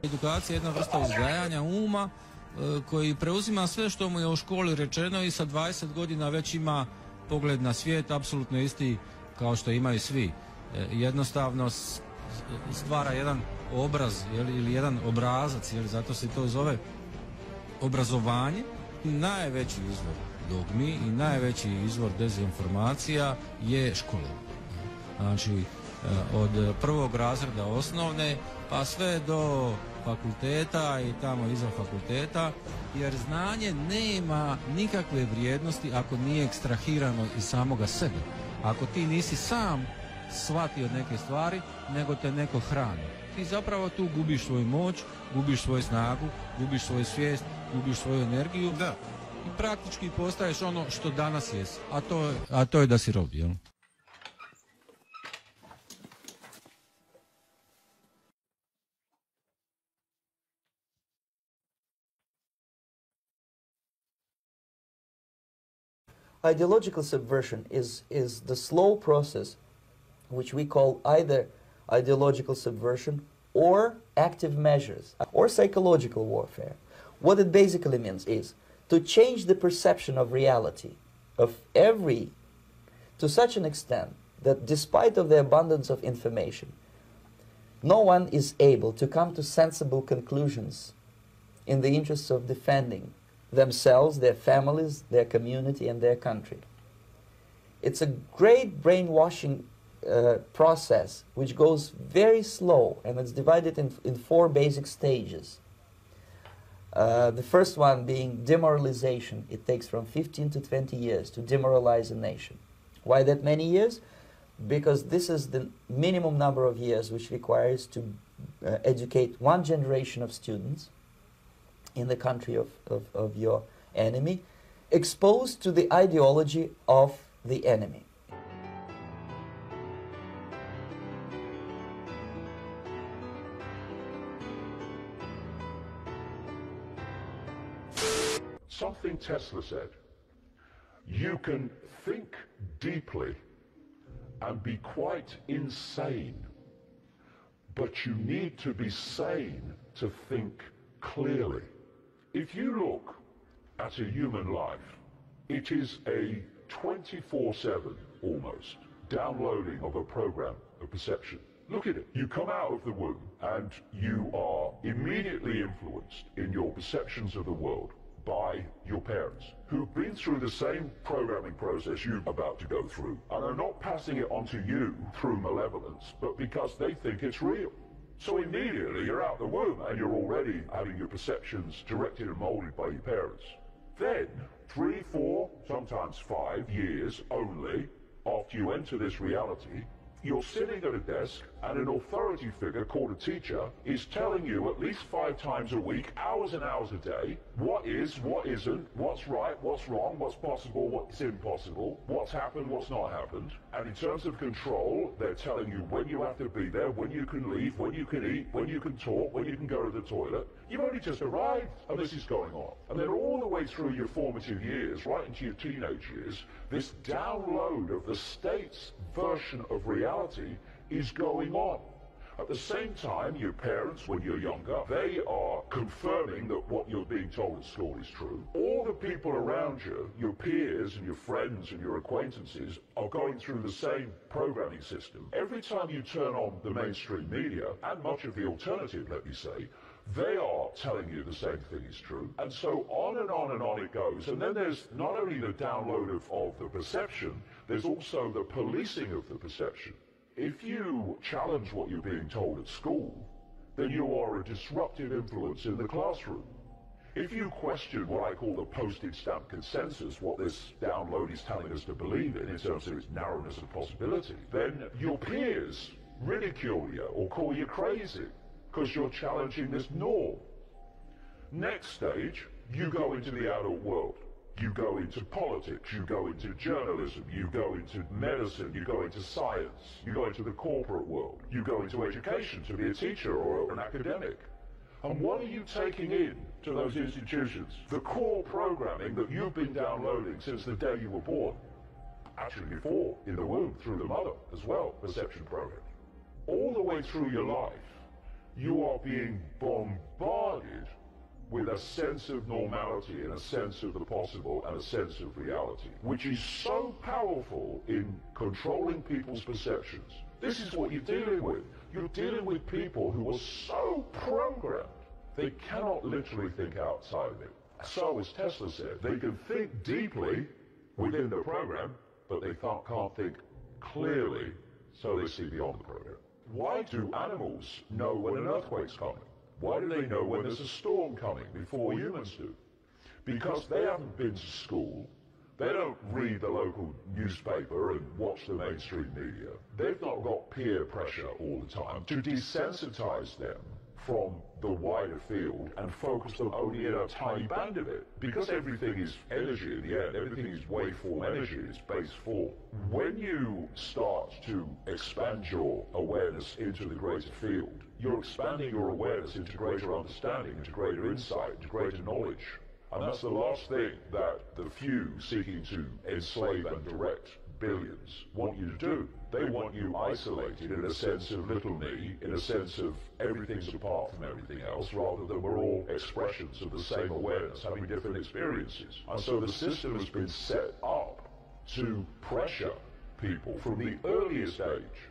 Edukacija je jedna vrsta uzgajanja uma koji preuzima sve što mu je u školi rečeno i sa 20 godina već ima pogled na svijet apsolutno isti kao što imaju svi. Jednostavno stvara jedan obraz ili jedan obrazac, zato se to zove obrazovanje. Najveći izvor dogmi i najveći izvor dezinformacija je škola. Znači, od prvog razreda osnovne pa sve do fakulteta i tamo iza fakulteta, jer znanje nema nikakve vrijednosti ako nije ekstrahirano iz samoga sebe. Ako ti nisi sam shvatio neke stvari, nego te neko hrani. Ti zapravo tu gubiš svoju moć, gubiš svoju snagu, gubiš svoju svijest, gubiš svoju energiju. Da. I praktički postaješ ono što danas jesi, a to je da si rob, jel? Ideological subversion is the slow process which we call either ideological subversion or active measures or psychological warfare. What it basically means is to change the perception of reality of every to such an extent that despite of the abundance of information, no one is able to come to sensible conclusions in the interests of defending themselves, their families, their community, and their country. It's a great brainwashing process which goes very slow, and it's divided in four basic stages. The first one being demoralization. It takes from 15 to 20 years to demoralize a nation. Why that many years? Because this is the minimum number of years which requires to educate one generation of students in the country of your enemy, exposed to the ideology of the enemy. Something Tesla said, you can think deeply and be quite insane, but you need to be sane to think clearly. If you look at a human life, it is a 24/7 almost downloading of a program of perception. Look at it. You come out of the womb and you are immediately influenced in your perceptions of the world by your parents, who've been through the same programming process you're about to go through, and are not passing it on to you through malevolence, but because they think it's real. So immediately you're out the womb and you're already having your perceptions directed and molded by your parents. Then, 3, 4, sometimes 5 years only after you enter this reality, you're sitting at a desk and an authority figure called a teacher is telling you at least 5 times a week, hours and hours a day, what is, what isn't, what's right, what's wrong, what's possible, what's impossible, what's happened, what's not happened. And in terms of control, they're telling you when you have to be there, when you can leave, when you can eat, when you can talk, when you can go to the toilet. You've only just arrived and this is going on. And then all the way through your formative years, right into your teenage years, this download of the state's version of reality is going on. At the same time, your parents, when you're younger, they are confirming that what you're being told at school is true. All the people around you, your peers and your friends and your acquaintances, are going through the same programming system. Every time you turn on the mainstream media, and much of the alternative, let me say, they are telling you the same thing is true. And so on and on and on it goes. And then there's not only the download of the perception, there's also the policing of the perception. If you challenge what you're being told at school, then you are a disruptive influence in the classroom. If you question what I call the postage stamp consensus, what this download is telling us to believe in terms of its narrowness of possibility, then your peers ridicule you or call you crazy because you're challenging this norm. Next stage, you go into the adult world. You go into politics, you go into journalism, you go into medicine, you go into science, you go into the corporate world, you go into education to be a teacher or an academic. And what are you taking in to those institutions? The core programming that you've been downloading since the day you were born. Actually before, in the womb, through the mother as well, perception programming. All the way through your life, you are being bombarded with a sense of normality and a sense of the possible and a sense of reality, which is so powerful in controlling people's perceptions. This is what you're dealing with. You're dealing with people who are so programmed, they cannot literally think outside of it. So, as Tesla said, they can think deeply within the program, but they can't think clearly, so they see beyond the program. Why do animals know when an earthquake's coming? Why do they know when there's a storm coming before humans do? Because they haven't been to school, they don't read the local newspaper and watch the mainstream media. They've not got peer pressure all the time to desensitize them from the wider field and focus them only in a tiny band of it. Because everything is energy in the end, everything is waveform energy, it's base form. When you start to expand your awareness into the greater field, you're expanding your awareness into greater understanding, into greater insight, into greater knowledge. And that's the last thing that the few seeking to enslave and direct billions want you to do. They want you isolated in a sense of little me, in a sense of everything's apart from everything else, rather than we're all expressions of the same awareness, having different experiences. And so the system has been set up to pressure people from the earliest age